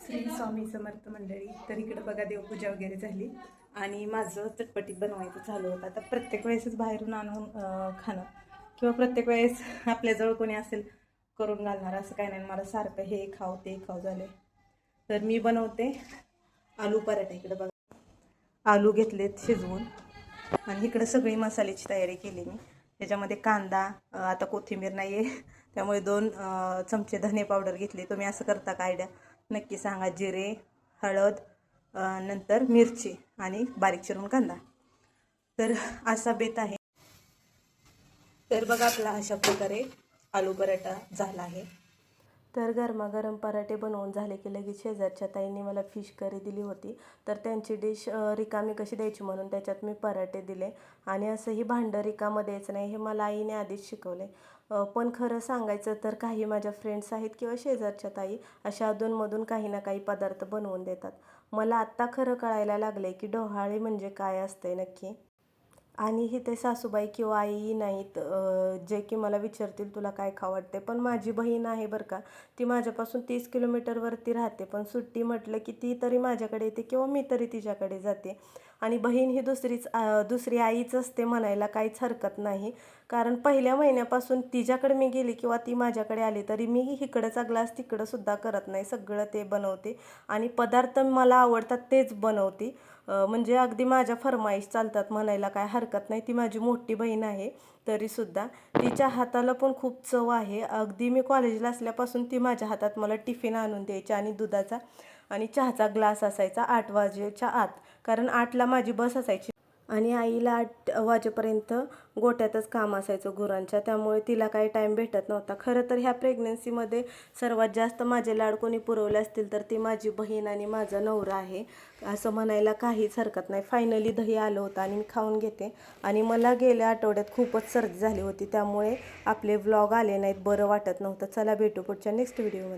श्री स्वामी समर्थ मंडळी. तर इकडे बघा देवपूजा वगैरे झाली आणि माझं चटपटीत बनवायचं चालू होतं. आता प्रत्येक वेळेसच बाहेरून आणून खाणं किंवा प्रत्येक वेळेस आपल्याजवळ कोणी असेल करून घालणार असं काही नाही. मला सारखं हे खाऊ ते खाऊ झाले. तर मी बनवते आलू पराठा. इकडे बघा आलू घेतलेत शिजवून आणि इकडे सगळी मसाल्याची तयारी केली मी. त्याच्यामध्ये कांदा, आता कोथिंबीर नाही आहे त्यामुळे 2 चमचे धने पावडर घेतली. तुम्ही असं करता का आयडिया नक्की सांगा. जिरे, हळद, नंतर मिरची आणि बारीक चिरून कांदा. तर असा बेत आहे. तर बघा आपला अशा प्रकारे आलू पराठा झाला आहे. तर गरमागरम पराठे बनवून झाले की लगेच शेजारच्या ताईंनी मला फिश करी दिली होती. तर त्यांची डिश रिकामी कशी द्यायची म्हणून त्याच्यात मी पराठे दिले. आणि असंही भांडं रिकामं द्यायचं नाही हे मला आईने आधीच शिकवले. पण खरं सांगायचं तर काही माझ्या फ्रेंड्स आहेत किंवा शेजारच्या ताई अशा अधूनमधून काही ना काही पदार्थ बनवून देतात. मला आत्ता खरं कळायला लागले की डोहाळे म्हणजे काय असते नक्की. आणि इथे सासूबाई किंवा आई नाहीत जे की मला विचारतील तुला काय खावं वाटते. पण माझी बहीण आहे बरं का, ती माझ्यापासून 30 किलोमीटरवरती राहते. पण सुट्टी म्हटलं की ती तरी माझ्याकडे येते किंवा मी तरी तिच्याकडे जाते. आणि बहीण ही दुसरी आईच असते म्हणायला काहीच हरकत नाही. कारण पहिल्या महिन्यापासून तिच्याकडे मी गेली किंवा ती माझ्याकडे आली तरी मी इकडचा ग्लास तिकडंसुद्धा करत नाही. सगळं ते बनवते आणि पदार्थ मला आवडतात तेच बनवते. म्हणजे अगदी माझ्या फरमाईश चालतात म्हणायला काय हरकत नाही. ती माझी मोठी बहीण आहे तरीसुद्धा तिच्या हाताला पण खूप चव आहे. अगदी मी कॉलेजला असल्यापासून ती माझ्या हातात मला टिफिन आणून द्यायची आणि दुधाचा आणि चहाचा ग्लास असायचा 8 वाजेच्या आत. कारण 8ला माझी बस असायची आणि आईला 8 वाजेपर्यंत गोट्यातच काम असायचं गुरांच्या. त्यामुळे तिला काही टाईम भेटत नव्हता. खरं तर ह्या प्रेग्नन्सीमध्ये सर्वात जास्त माझे लाड कोणी पुरवले असतील तर ती माझी बहीण आणि माझा नवरा आहे असं म्हणायला काहीच हरकत नाही. फायनली दही आलं होतं आणि मी खाऊन घेते. आणि मला गेल्या आठवड्यात खूपच सर्दी झाली होती त्यामुळे आपले व्लॉग आले नाहीत, बरं वाटत नव्हतं. चला भेटू पुढच्या नेक्स्ट व्हिडिओमध्ये.